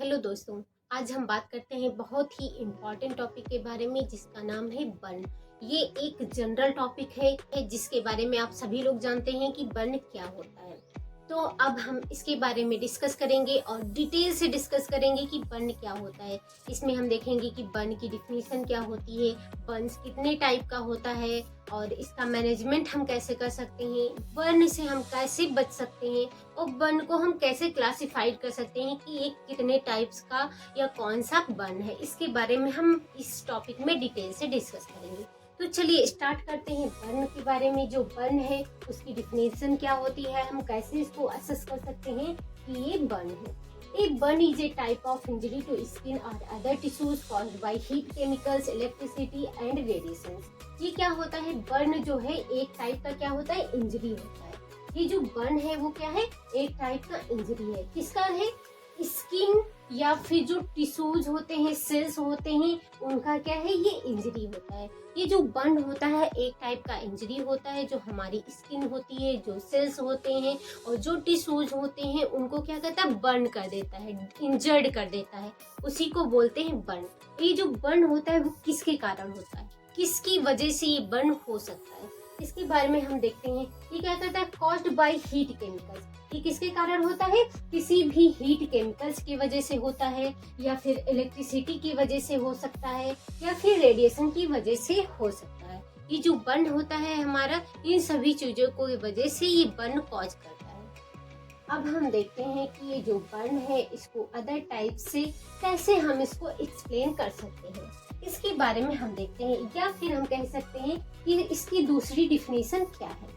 Hello दोस्तों। आज हम बात करते हैं बहुत ही इम्पोर्टेंट टॉपिक के बारे में जिसका नाम है बर्न। ये एक जनरल टॉपिक है जिसके बारे में आप सभी लोग जानते हैं कि बर्न क्या होता है। तो अब हम इसके बारे में डिस्कस करेंगे और डिटेल से डिस्कस करेंगे कि बर्न क्या होता है। इसमें हम देखेंगे कि बर्न की डिफिनीशन क्या होती है, बर्न्स कितने टाइप का होता है और इसका मैनेजमेंट हम कैसे कर सकते हैं, बर्न से हम कैसे बच सकते हैं और बर्न को हम कैसे क्लासिफाइड कर सकते हैं कि ये कितने टाइप्स का या कौन सा बर्न है। इसके बारे में हम इस टॉपिक में डिटेल से डिस्कस करेंगे। तो चलिए स्टार्ट करते हैं बर्न के बारे में। जो बर्न है उसकी डिफिनेशन क्या होती है, हम कैसे इसको असेस कर सकते हैं कि ये बर्न है। A burn is a type of injury to skin or other tissues caused by heat, chemicals, electricity and radiations। ये क्या होता है, बर्न जो है एक टाइप का क्या होता है, इंजरी होता है। ये जो बर्न है वो क्या है, एक टाइप का इंजरी है। किसका है, स्किन या फिर जो टिश्यूज होते हैं, सेल्स होते हैं, उनका क्या है, ये इंजरी होता है। ये जो बर्न होता है एक टाइप का इंजरी होता है। जो हमारी स्किन होती है, जो सेल्स होते हैं और जो टिश्यूज होते हैं उनको क्या करता है, बर्न कर देता है, इंजर्ड कर देता है, उसी को बोलते हैं बर्न। ये जो बर्न होता है वो किसके कारण होता है, किसकी वजह से ये बर्न हो सकता है, इसके बारे में हम देखते हैं। ये क्या करता है, कॉज्ड बाय हीट केमिकल्स। ये किसके कारण होता है, किसी भी हीट केमिकल्स की वजह से होता है, या फिर इलेक्ट्रिसिटी की वजह से हो सकता है, या फिर रेडिएशन की वजह से हो सकता है। ये जो बर्न होता है हमारा, इन सभी चीजों की वजह से ये बर्न कॉज करता है। अब हम देखते हैं कि ये जो बर्न है इसको अदर टाइप से कैसे हम इसको एक्सप्लेन कर सकते हैं, इसके बारे में हम देखते हैं। या फिर हम कह सकते हैं कि इसकी दूसरी डिफिनेशन क्या है।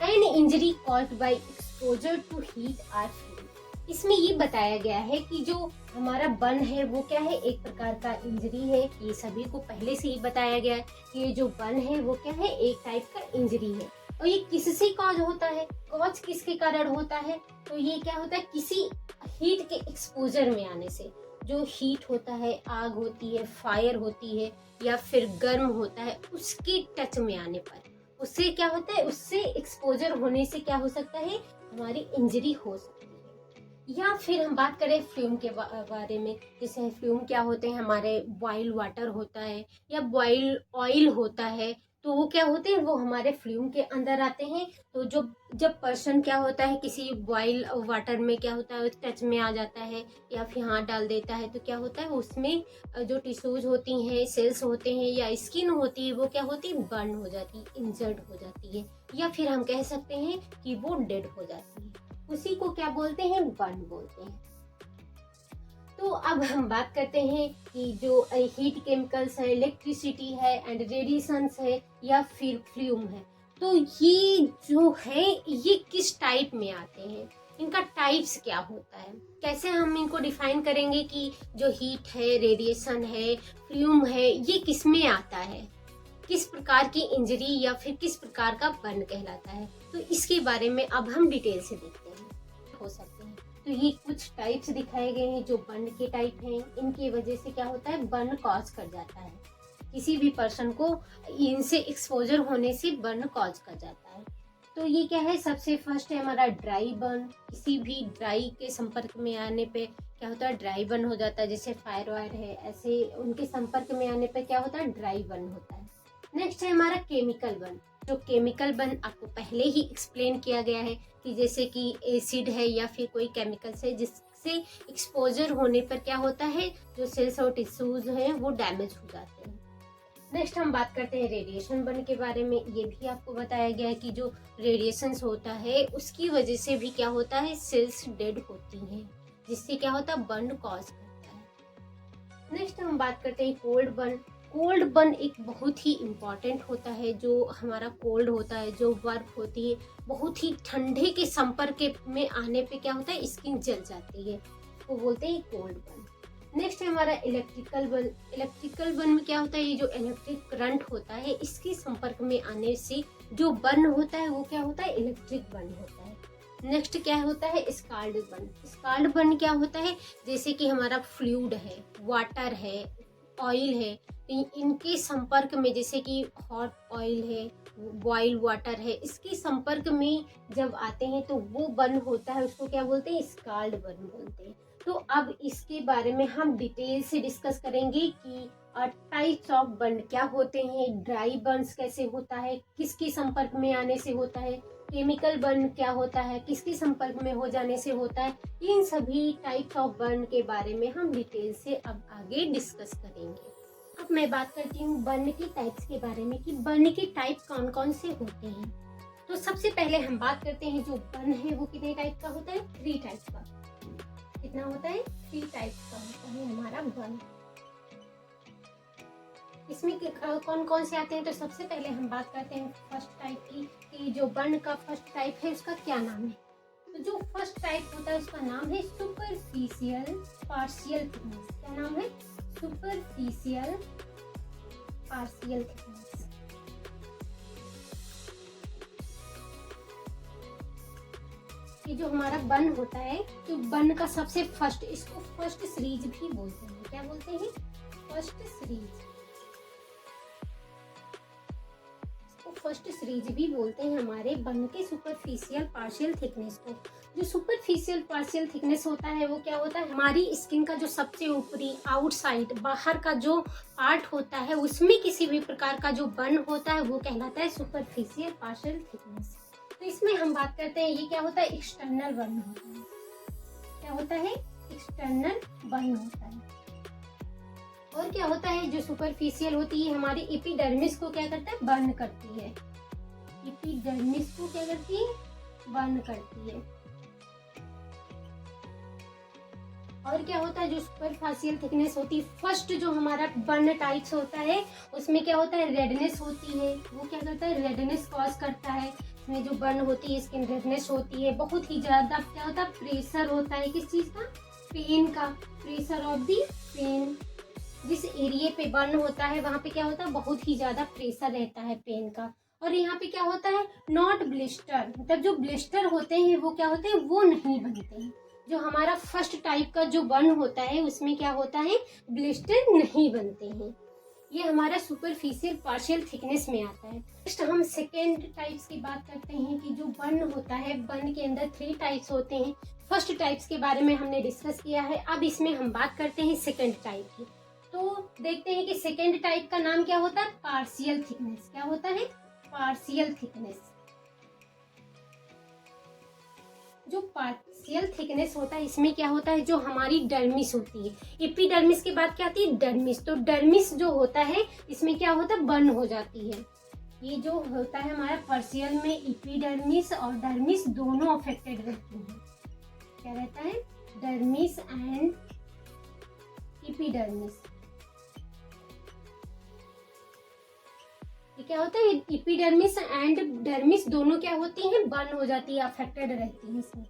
An injury caused by exposure to heat और फ्यूम। इसमें ये बताया गया है कि जो हमारा बर्न है वो क्या है, एक प्रकार का इंजरी है। ये सभी को पहले से ही बताया गया है कि ये जो बर्न है वो क्या है, एक टाइप का इंजरी है। और ये किससे कॉज होता है, कॉज किसके कारण होता है, तो ये क्या होता है, किसी हीट के एक्सपोजर में आने से। जो हीट होता है, आग होती है, फायर होती है, या फिर गर्म होता है, उसके टच में आने पर उससे क्या होता है, उससे एक्सपोजर होने से क्या हो सकता है, हमारी इंजरी हो सकती है। या फिर हम बात करें फ्लूम के बारे में। जैसे फ्लूम क्या होते हैं, हमारे बॉइल वाटर होता है या बॉइल ऑयल होता है, तो वो क्या होते हैं, वो हमारे फ्लूम के अंदर आते हैं। तो जो जब पर्सन क्या होता है, किसी बॉइल वाटर में क्या होता है, टच में आ जाता है या फिर हाथ डाल देता है, तो क्या होता है, उसमें जो टिश्यूज होती हैं, सेल्स होते हैं या स्किन होती है, वो क्या होती है, बर्न हो जाती है, इंजर्ड हो जाती है, या फिर हम कह सकते हैं कि वो डेड हो जाती है। उसी को क्या बोलते हैं, बर्न बोलते हैं। तो अब हम बात करते हैं कि जो हीट केमिकल्स है, इलेक्ट्रिसिटी है एंड रेडिएशंस है या फिर फ्लूम है, तो ये जो है ये किस टाइप में आते हैं, इनका टाइप्स क्या होता है, कैसे हम इनको डिफाइन करेंगे कि जो हीट है, रेडिएशन है, फ्लूम है, ये किस में आता है, किस प्रकार की इंजरी या फिर किस प्रकार का बर्न कहलाता है। तो इसके बारे में अब हम डिटेल से देखते हैं, हो सकते हैं। तो ये कुछ टाइप्स दिखाए गए हैं जो बर्न के टाइप हैं। इनकी वजह से क्या होता है, बर्न कॉज कर जाता है, किसी भी पर्सन को इनसे एक्सपोजर होने से बर्न कॉज कर जाता है। तो ये क्या है, सबसे फर्स्ट है हमारा ड्राई बर्न। किसी भी ड्राई के संपर्क में आने पे क्या होता है, ड्राई बर्न हो जाता है। जैसे फायर वायर है, ऐसे उनके संपर्क में आने पे क्या होता है, ड्राई बर्न होता है। नेक्स्ट है हमारा केमिकल बर्न। जो केमिकल बर्न आपको पहले ही एक्सप्लेन किया गया है कि जैसे कि एसिड है या फिर कोई केमिकल्स है जिससे एक्सपोजर होने पर क्या होता है, जो सेल्स और टिश्यूज हैं वो डैमेज हो जाते हैं। नेक्स्ट हम बात करते हैं रेडिएशन बर्न के बारे में। ये भी आपको बताया गया है कि जो रेडिएशंस होता है उसकी वजह से भी क्या होता है, सेल्स डेड होती हैं, जिससे क्या होता है, बर्न कॉज करता है। नेक्स्ट हम बात करते हैं कोल्ड बर्न। कोल्ड बर्न एक बहुत ही इम्पॉर्टेंट होता है। जो हमारा कोल्ड होता है, जो बर्फ होती है, बहुत ही ठंडे के संपर्क में आने पे क्या होता है, स्किन जल जाती है, वो बोलते हैं कोल्ड बर्न। नेक्स्ट है हमारा इलेक्ट्रिकल बर्न। इलेक्ट्रिकल बर्न में क्या होता है, ये जो इलेक्ट्रिक करंट होता है इसके संपर्क में आने से जो बर्न होता है वो क्या होता है, इलेक्ट्रिक बर्न होता है। नेक्स्ट क्या होता है, स्काल्ड बर्न। स्काल्ड बर्न क्या होता है, जैसे कि हमारा फ्लूइड है, वाटर है, ऑयल है, इनके संपर्क में, जैसे कि हॉट ऑयल है, बॉइल वाटर है, इसके संपर्क में जब आते हैं तो वो बर्न होता है, उसको क्या बोलते हैं, स्काल्ड बर्न बोलते हैं। तो अब इसके बारे में हम डिटेल से डिस्कस करेंगे कि टाइप्स ऑफ बर्न क्या होते हैं, ड्राई बर्न्स कैसे होता है, किसके संपर्क में आने से होता है, केमिकल बर्न क्या होता है, किसके संपर्क में हो जाने से होता है। इन सभी टाइप्स ऑफ बर्न के बारे में हम डिटेल से अब आगे डिस्कस करेंगे। अब मैं बात करती हूँ बर्न के टाइप्स के बारे में कि बर्न के टाइप कौन कौन से होते हैं। तो सबसे पहले हम बात करते हैं जो बर्न है वो कितने टाइप का होता है, 3 टाइप का। कितना होता है, 3 टाइप का होता है हमारा बर्न। इसमें कौन कौन से आते हैं, तो सबसे पहले हम बात करते हैं फर्स्ट टाइप की कि जो बर्न का फर्स्ट टाइप है उसका क्या नाम है। तो जो फर्स्ट टाइप होता है उसका नाम है सुपरफिशियल पार्शियल थिकनेस। क्या नाम है, सुपरफिशियल पार्शियल थिकनेस। ये जो हमारा बर्न होता है, तो बर्न का सबसे फर्स्ट, इसको फर्स्ट सीरीज भी बोलते हैं। क्या बोलते हैं, फर्स्ट सीरीज। फर्स्ट सीरीज भी बोलते हैं हमारे बर्न के सुपरफिशियल पार्शियल थिकनेस को। जो सुपरफिशियल पार्शियल थिकनेस होता है वो क्या होता है, हमारी स्किन का जो सबसे ऊपरी आउटसाइड बाहर का जो पार्ट होता है उसमें किसी भी प्रकार का जो बर्न होता है वो कहलाता है सुपरफिशियल पार्शियल थिकनेस। तो इसमें हम बात करते हैं ये क्या होता है, एक्सटर्नल बर्न होता है। क्या होता है, एक्सटर्नल बर्न होता है। और क्या होता है, जो सुपरफिशियल होती है हमारी एपिडर्मिस को क्या करता है, बर्न करती है। एपिडर्मिस को क्या करती है, बर्न करती है। और क्या होता है, जो सुपरफिशियल थिकनेस होती है, फर्स्ट जो हमारा बर्न टाइप्स होता है उसमें क्या होता है, रेडनेस होती है। वो क्या करता है, रेडनेस कॉज करता है। इसमें जो बर्न होती है स्किन रेडनेस होती है, बहुत ही ज्यादा क्या होता है, प्रेशर होता है। किस चीज का, पेन का, प्रेशर ऑफ दी पेन। जिस एरिया पे बर्न होता है वहां पे क्या होता है, बहुत ही ज्यादा प्रेशर रहता है पेन का। और यहाँ पे क्या होता है, नॉट ब्लिस्टर, मतलब जो ब्लिस्टर होते हैं वो क्या होते हैं, वो नहीं बनते हैं। जो हमारा फर्स्ट टाइप का जो बर्न होता है उसमें क्या होता है, ब्लिस्टर नहीं बनते हैं। ये हमारा सुपरफिशियल पार्शियल थिकनेस में आता है। नेक्स्ट हम सेकेंड टाइप्स की बात करते हैं कि जो बर्न होता है, बर्न के अंदर 3 टाइप्स होते हैं। फर्स्ट टाइप्स के बारे में हमने डिस्कस किया है, अब इसमें हम बात करते हैं सेकेंड टाइप की। तो देखते हैं कि सेकेंड टाइप का नाम क्या होता है, पार्शियल थिकनेस। क्या होता है, पार्शियल थिकनेस। जो पार्शियल थिकनेस होता है इसमें क्या होता है, जो हमारी डर्मिस होती है, एपिडर्मिस के बाद क्या आती है, डर्मिस। तो डर्मिस जो होता है इसमें क्या होता है, बर्न हो जाती है। ये जो होता है हमारा पार्शियल में एपिडर्मिस और डर्मिस दोनों अफेक्टेड रहती हैं। क्या रहता है, डर्मिस एंड एपिडर्मिस। क्या होता है, एपिडर्मिस एंड डर्मिस दोनों क्या होती हैं, बर्न हो जाती है, अफेक्टेड रहती है इसमें।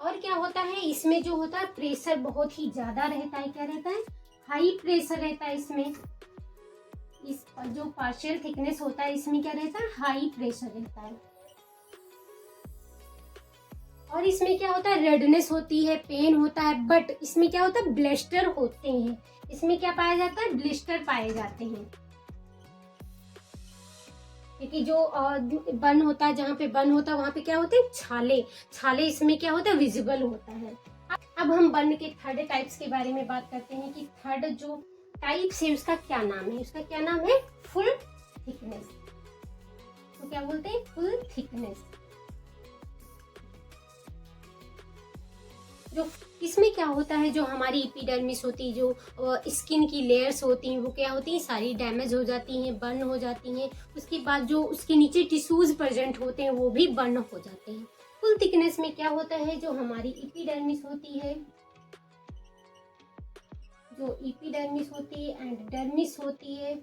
और क्या होता है, इसमें जो होता है प्रेशर बहुत ही ज्यादा रहता है। क्या रहता है, हाई प्रेशर रहता है इसमें। इस जो पार्शियल थिकनेस होता है इसमें क्या रहता है, हाई प्रेशर रहता है। और इसमें क्या होता है, रेडनेस होती है, पेन होता है, बट इसमें क्या होता है, ब्लिस्टर होते हैं। इसमें क्या पाया जाता है, ब्लिस्टर पाए जाते हैं। क्योंकि जो बर्न होता है, जहाँ पे बर्न होता है वहां पे क्या होते हैं, छाले। छाले इसमें क्या होता है, विजिबल होता है। अब हम बर्न के थर्ड टाइप्स के बारे में बात करते हैं कि थर्ड जो टाइप्स है उसका क्या नाम है। उसका क्या नाम है, फुल थिकनेस। तो क्या बोलते हैं, फुल थिकनेस। जो इसमें क्या होता है, जो हमारी एपिडर्मिस होती है, जो स्किन की लेयर्स होती हैं वो क्या होती हैं, सारी डैमेज हो जाती हैं, बर्न हो जाती हैं। उसके बाद जो उसके नीचे टिश्यूज प्रेजेंट होते हैं वो भी बर्न हो जाते हैं। फुल थिकनेस में क्या होता है, जो हमारी एपिडर्मिस होती है, जो एपिडर्मिस होती है एंड डर्मिस होती है,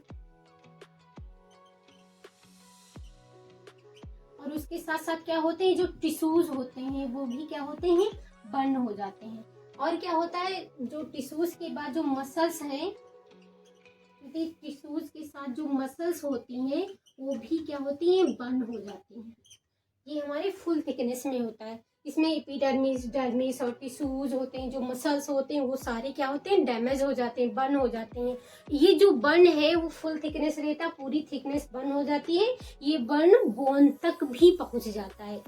और उसके साथ साथ क्या होते हैं, जो टिश्यूज होते हैं वो भी क्या होते हैं, बर्न हो जाते हैं। और क्या होता है, जो टिश्यूज के बाद जो मसल्स हैं, टिश्यूज के साथ जो मसल्स होती हैं वो भी क्या होती हैं, बर्न हो जाती हैं। ये हमारे फुल थिकनेस में होता है। इसमें एपिडर्मिस, डर्मिस और टिश्यूज होते हैं, जो मसल्स होते हैं वो सारे क्या होते हैं, डैमेज हो जाते हैं, बर्न हो जाते हैं। ये जो बर्न है वो फुल थिकनेस रहता है, पूरी थिकनेस बर्न हो जाती है। ये बर्न बोन तक भी पहुंच जाता है,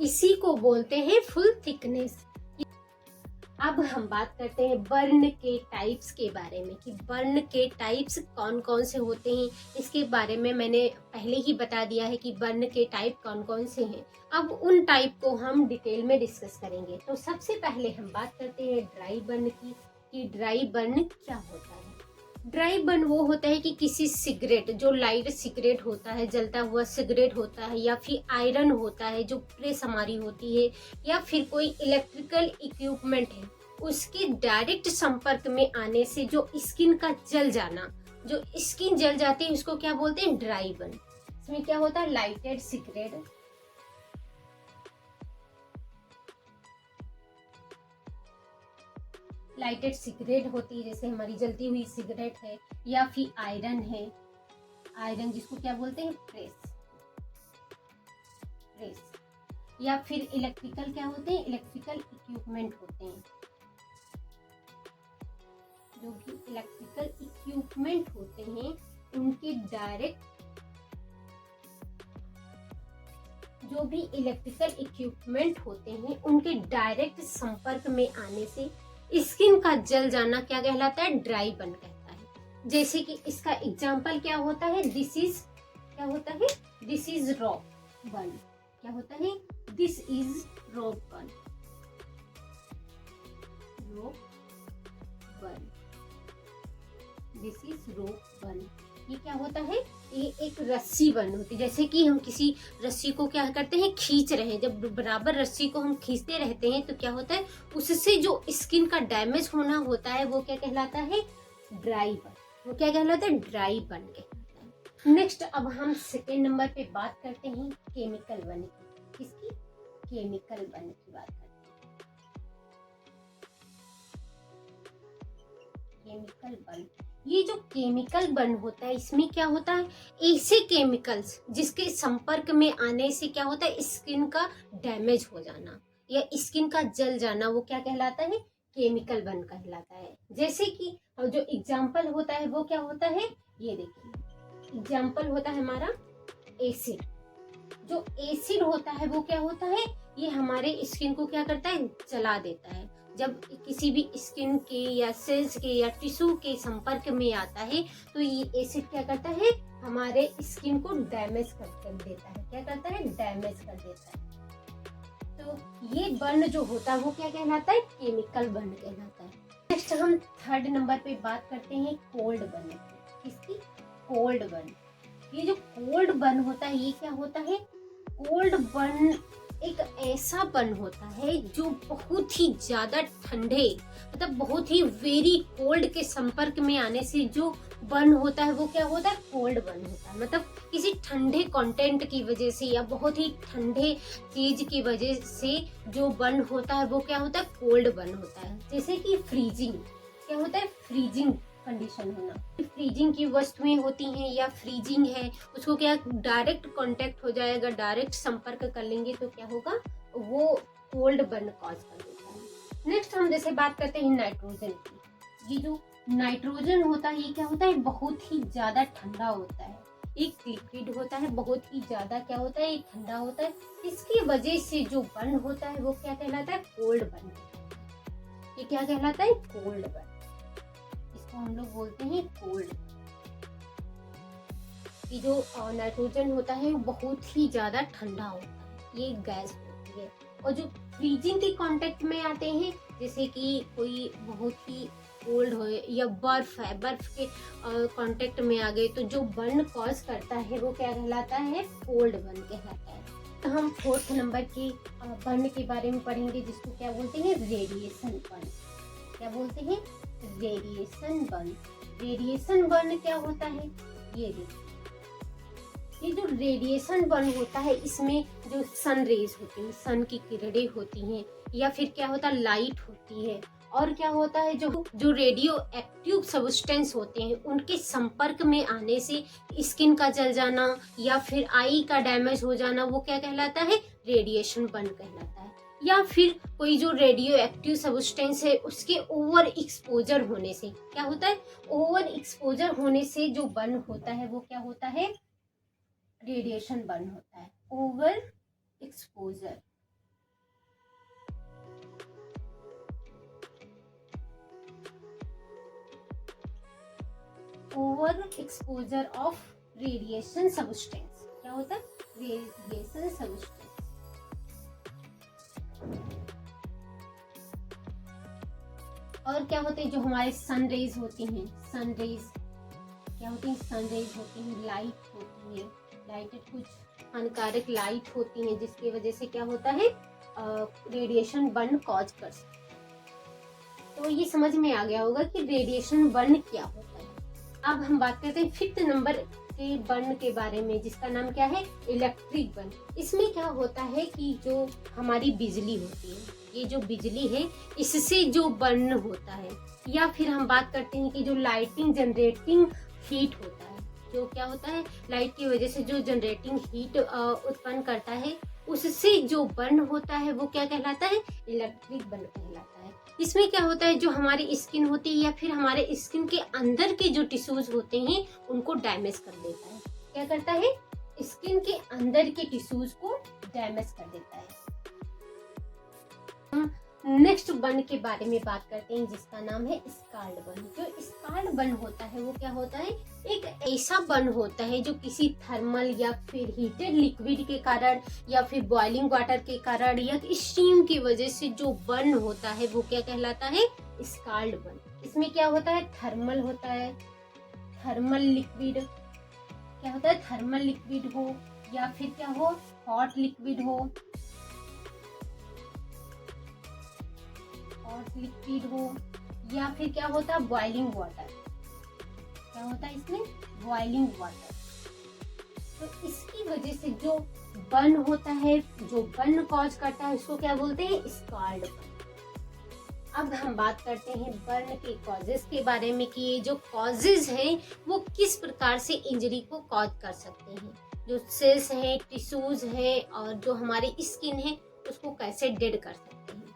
इसी को बोलते हैं फुल थिकनेस। अब हम बात करते हैं बर्न के टाइप्स के बारे में कि बर्न के टाइप्स कौन कौन से होते हैं। इसके बारे में मैंने पहले ही बता दिया है कि बर्न के टाइप कौन कौन से हैं। अब उन टाइप को हम डिटेल में डिस्कस करेंगे। तो सबसे पहले हम बात करते हैं ड्राई बर्न की, कि ड्राई बर्न क्या होता है। ड्राई बर्न वो होता है कि किसी सिगरेट, जो लाइट सिगरेट होता है, जलता हुआ सिगरेट होता है, या फिर आयरन होता है जो प्रेस हमारी होती है, या फिर कोई इलेक्ट्रिकल इक्विपमेंट है, उसके डायरेक्ट संपर्क में आने से जो स्किन का जल जाना, जो स्किन जल जाती है, उसको क्या बोलते हैं, ड्राई बर्न। इसमें क्या होता है, लाइटेड सिगरेट, लाइटेड सिगरेट होती है, जैसे हमारी जलती हुई सिगरेट है, या फिर आयरन है, आयरन जिसको क्या बोलते हैं, प्रेस, या फिर इलेक्ट्रिकल क्या होते हैं, इलेक्ट्रिकल इक्विपमेंट होते हैं, जो भी इलेक्ट्रिकल इक्विपमेंट होते हैं उनके डायरेक्ट, जो भी इलेक्ट्रिकल इक्विपमेंट होते हैं उनके डायरेक्ट संपर्क में आने से स्किन का जल जाना क्या कहलाता है, ड्राई बर्न कहता है। जैसे कि इसका एग्जांपल क्या होता है, दिस इज क्या होता है, दिस इज रॉ बर्न, क्या होता है, this is raw burn, raw burn, this is raw burn. ये क्या होता है, ये एक रस्सी बर्न होती है। जैसे कि हम किसी रस्सी को क्या करते हैं, खींच रहे हैं, जब बराबर रस्सी को हम खींचते रहते हैं तो क्या होता है, उससे जो स्किन का डैमेज होना होता है वो क्या कहलाता है, ड्राई बर्न, वो क्या कहलाता है, ड्राई बर्न कहलाता है। नेक्स्ट अब हम सेकेंड नंबर पे बात करते हैं केमिकल बर्न की। किसकी, केमिकल बर्न की बात करते हैं, केमिकल बर्न। ये जो केमिकल बर्न होता है इसमें क्या होता है, ऐसे केमिकल्स जिसके संपर्क में आने से क्या होता है, स्किन का डैमेज हो जाना या स्किन का जल जाना, वो क्या कहलाता है, केमिकल बर्न कहलाता है। जैसे कि जो एग्जाम्पल होता है वो क्या होता है, ये देखिए एग्जाम्पल होता है हमारा एसिड। जो एसिड होता है वो क्या होता है, ये हमारे स्किन को क्या करता है, जला देता है। जब किसी भी स्किन के या सेल्स के या टिश्यू के संपर्क में आता है तो ये एसिड क्या करता है, हमारे स्किन को डैमेज कर देता है, क्या करता है, डैमेज कर देता है। तो ये बर्न जो होता है वो क्या कहलाता है, केमिकल बर्न कहलाता है। नेक्स्ट हम थर्ड नंबर पे बात करते हैं कोल्ड बर्न की। किसकी, कोल्ड बर्न। ये जो कोल्ड बर्न होता है ये क्या होता है, कोल्ड बर्न एक ऐसा बर्न होता है जो बहुत ही ज्यादा ठंडे, मतलब बहुत ही वेरी कोल्ड के संपर्क में आने से जो बर्न होता है वो क्या होता है, कोल्ड बर्न होता है। मतलब किसी ठंडे कंटेंट की वजह से या बहुत ही ठंडे चीज की वजह से जो बर्न होता है वो क्या होता है, कोल्ड बर्न होता है। जैसे कि फ्रीजिंग, क्या होता है, फ्रीजिंग कंडीशन होना। फ्रीजिंग की वस्तुएं होती हैं या फ्रीजिंग है, उसको क्या डायरेक्ट कांटेक्ट हो जाएगा, डायरेक्ट संपर्क कर लेंगे तो क्या होगा, वो कोल्ड बर्न कॉज कर देता है। नेक्स्ट हम जैसे बात करते हैं नाइट्रोजन की। ये जो नाइट्रोजन होता है ये क्या होता है, बहुत ही ज्यादा ठंडा होता है, एक लिक्विड होता है, बहुत ही ज्यादा क्या होता है, ठंडा होता है। इसकी वजह से जो बर्न होता है वो क्या कहलाता है, कोल्ड बर्न। ये क्या कहलाता है, कोल्ड बर्न, इसको हम लोग बोलते हैं कोल्ड। ये जो नाइट्रोजन होता है वो बहुत ही ज्यादा ठंडा होता है, ये गैस होती है। और जो फ्रीजिंग के कांटेक्ट में आते हैं, जैसे कि कोई बहुत ही कोल्ड हो या बर्फ है, बर्फ के कांटेक्ट में आ गए तो जो बर्न कॉज करता है वो क्या कहलाता है, कोल्ड बर्न कहलाता है। तो हम फोर्थ नंबर के बर्न के बारे में पढ़ेंगे जिसको क्या बोलते हैं, रेडिएशन बर्न। क्या बोलते हैं, रेडिएशन बर्न। रेडिएशन बर्न क्या होता है, ये देखिए, ये जो रेडिएशन बर्न होता है इसमें जो सन रेज होती हैं, सन की किरणें होती हैं, या फिर क्या होता है, लाइट होती है, और क्या होता है, जो रेडियो एक्टिव सब्सटेंस होते हैं उनके संपर्क में आने से स्किन का जल जाना या फिर आई का डैमेज हो जाना वो क्या कहलाता है, रेडिएशन बर्न कहलाता है। या फिर कोई जो रेडियो एक्टिव सब्सटेंस है उसके ओवर एक्सपोजर होने से। क्या होता है? ओवर एक्सपोजर होने से जो बर्न होता है वो क्या होता है? रेडिएशन बर्न होता है। Over exposure, over exposure of radiation substance. क्या होता है? Radiation substance. और क्या होते हैं? जो हमारे सन रेज होती हैं, सन रेज क्या होती हैं? सन रेज होती हैं, लाइट होती है, लाइटेड कुछ हानिकारक लाइट होती हैं जिसकी वजह से क्या होता है? रेडिएशन बर्न कॉज कर सकते हैं। तो ये समझ में आ गया होगा कि रेडिएशन बर्न क्या होता है। अब हम बात करते हैं 5th नंबर के बर्न के बारे में, जिसका नाम क्या है? Electric burn. इसमें क्या होता है कि जो हमारी बिजली होती है, ये जो बिजली है इससे जो बर्न होता है, या फिर हम बात करते हैं कि जो लाइटिंग जनरेटिंग हीट होता है, जो क्या होता है? लाइट की वजह से जो जनरेटिंग हीट उत्पन्न करता है, उससे जो बर्न होता है वो क्या कहलाता है? इलेक्ट्रिक बर्न कहलाता है। इसमें क्या होता है? जो हमारी स्किन होती है या फिर हमारे स्किन के अंदर के जो टिश्यूज होते हैं उनको डैमेज कर देता है। क्या करता है? स्किन के अंदर के टिश्यूज को डैमेज कर देता है। नेक्स्ट बर्न के बारे में बात करते हैं जिसका नाम है स्काल्ड बर्न। जो स्काल्ड बर्न होता है वो क्या होता है? एक ऐसा बर्न होता है जो किसी थर्मल या फिर हीटेड लिक्विड के कारण या फिर बॉइलिंग वाटर के कारण या स्टीम की वजह से जो बर्न होता है वो क्या कहलाता है? Scald burn. इसमें क्या होता है? थर्मल होता है, थर्मल लिक्विड। क्या होता है? थर्मल लिक्विड हो या फिर क्या हो? हॉट लिक्विड हो, हॉट लिक्विड हो, या फिर क्या होता है? Boiling water. क्या होता है इसमें? Boiling water. तो इसकी वजह से जो बर्न होता है, जो बर्न कॉज करता है, उसको क्या बोलते हैं? Scald burn. अब हम बात करते हैं बर्न के कॉजेस के बारे में कि ये जो कॉजेस हैं वो किस प्रकार से इंजरी को कॉज कर सकते हैं। जो सेल्स हैं, टिश्यूज हैं और जो हमारी स्किन है उसको कैसे डेड कर सकते हैं।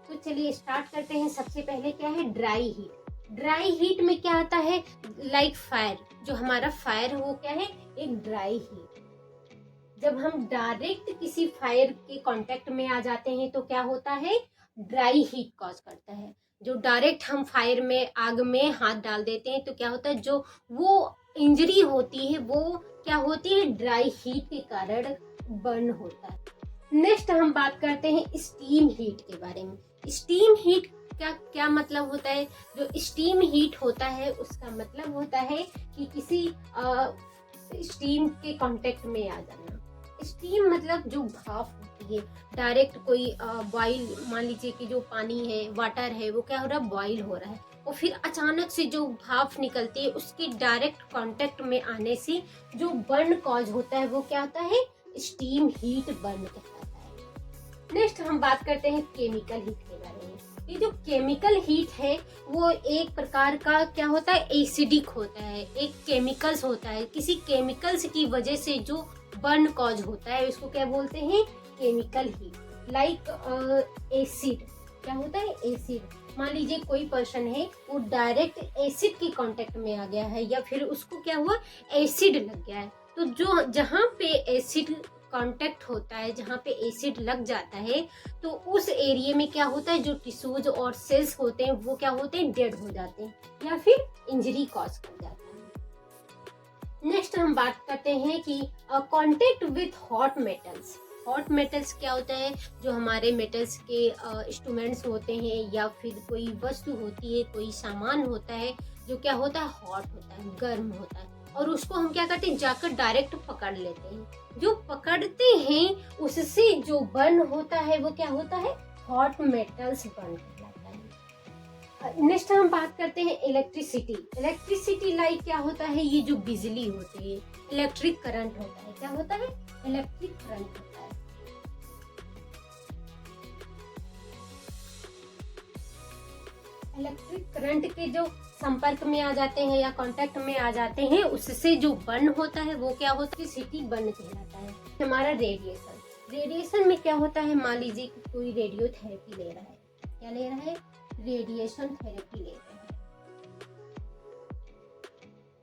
तो चलिए स्टार्ट करते हैं। सबसे पहले क्या है? Dry heat. ड्राई हीट में क्या आता है? Like fire. जो हमारा फायर है वो क्या है? एक ड्राई हीट। जब हम डायरेक्ट किसी फायर के कांटेक्ट में आ जाते हैं तो क्या होता है? ड्राई हीट कॉज करता है। जो डायरेक्ट हम फायर में, आग में हाथ डाल देते हैं तो क्या होता है? जो वो इंजरी होती है वो क्या होती है? ड्राई हीट के कारण बर्न होता है। नेक्स्ट हम बात करते हैं स्टीम हीट के बारे में। स्टीम हीट का क्या मतलब होता है? जो स्टीम हीट होता है उसका मतलब होता है कि किसी स्टीम के कांटेक्ट में आ जाना। स्टीम मतलब जो भाप होती है, डायरेक्ट कोई बॉईल, मान लीजिए कि जो पानी है, वाटर है, वो क्या हो रहा है? बॉईल हो रहा है और फिर अचानक से जो भाप निकलती है उसके डायरेक्ट कांटेक्ट में आने से जो बर्न कॉज होता है वो क्या होता है? स्टीम हीट बर्न कहलाता है। नेक्स्ट हम बात करते हैं केमिकल हीट के बारे में। ये जो केमिकल हीट है वो एक प्रकार का क्या होता है? एसिडिक होता है, एक केमिकल्स होता है। किसी केमिकल्स की वजह से जो बर्न कॉज होता है उसको क्या बोलते हैं? Chemical heat. Like acid. क्या होता है? एसिड। मान लीजिए कोई पर्सन है वो डायरेक्ट एसिड के कांटेक्ट में आ गया है या फिर उसको क्या हुआ? एसिड लग गया है। तो जो जहाँ पे एसिड कांटेक्ट होता है, जहाँ पे एसिड लग जाता है तो उस एरिया में क्या होता है? जो टिश्यूज और सेल्स होते हैं वो क्या होते हैं? डेड हो जाते हैं या फिर इंजरी कॉज कर जाता है। नेक्स्ट हम बात करते हैं कि contact with hot metals. Hot metals क्या होता है? जो हमारे मेटल्स के इंस्ट्रूमेंट्स होते हैं या फिर कोई वस्तु होती है, कोई सामान होता है जो क्या होता है? हॉट होता है, गर्म होता है और उसको हम क्या करते हैं? जाकर डायरेक्ट पकड़ लेते हैं। जो पकड़ते हैं उससे जो बर्न होता है वो क्या होता है? हॉट मेटल्स बर्न कहलाता है। नेक्स्ट हम बात करते हैं इलेक्ट्रिसिटी। इलेक्ट्रिसिटी लाइक क्या होता है? ये जो बिजली होती है, इलेक्ट्रिक करंट होता है। क्या होता है? इलेक्ट्रिक करंट होता है। इलेक्ट्रिक करंट के जो संपर्क में आ जाते हैं या कांटेक्ट में आ जाते हैं उससे जो बर्न होता है वो क्या होता है? इलेक्ट्रिसिटी बर्न कहलाता है। हमारा रेडिएशन। रेडिएशन में क्या होता है? मान लीजिए कि कोई रेडियोथेरेपी ले रहा है, क्या ले रहा है, रेडिएशन थेरेपी ले रहा है,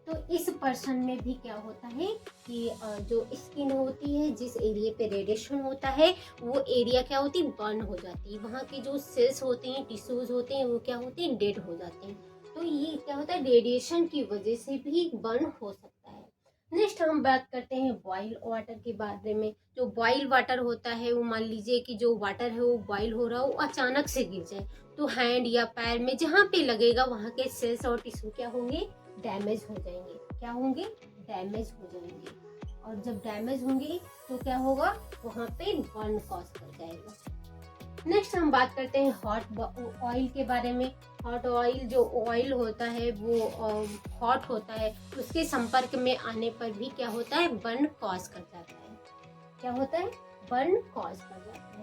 तो इस पर्सन में भी क्या होता है कि जो स्किन होती है, जिस एरिया पे रेडिएशन होता है, वो एरिया क्या होती है, बर्न हो जाती है। वहाँ के जो सेल्स होते हैं, टिश्यूज होते हैं, वो क्या होते हैं, डेड हो जाते हैं। तो ये क्या होता है, रेडिएशन की वजह से भी बर्न हो सकता है। नेक्स्ट हम बात करते हैं बॉइल वाटर के बारे में। जो बॉइल वाटर होता है, वो मान लीजिए कि जो वाटर है वो बॉइल हो रहा हो, अचानक से गिर जाए, तो हैंड या पैर में जहाँ पे लगेगा वहाँ के सेल्स और टिश्यू क्या होंगे, डैमेज हो जाएंगे। क्या होंगे, डैमेज हो जाएंगे। और जब डैमेज होंगे तो क्या होगा, वहाँ पे बर्न कॉज कर जाएगा। नेक्स्ट हम बात करते हैं हॉट ऑयल के बारे में। हॉट ऑयल, जो ऑयल होता है वो हॉट होता है, उसके संपर्क में आने पर भी क्या होता है, बर्न कॉज कर जाता है। क्या होता है, बर्न कॉज कर जाता है।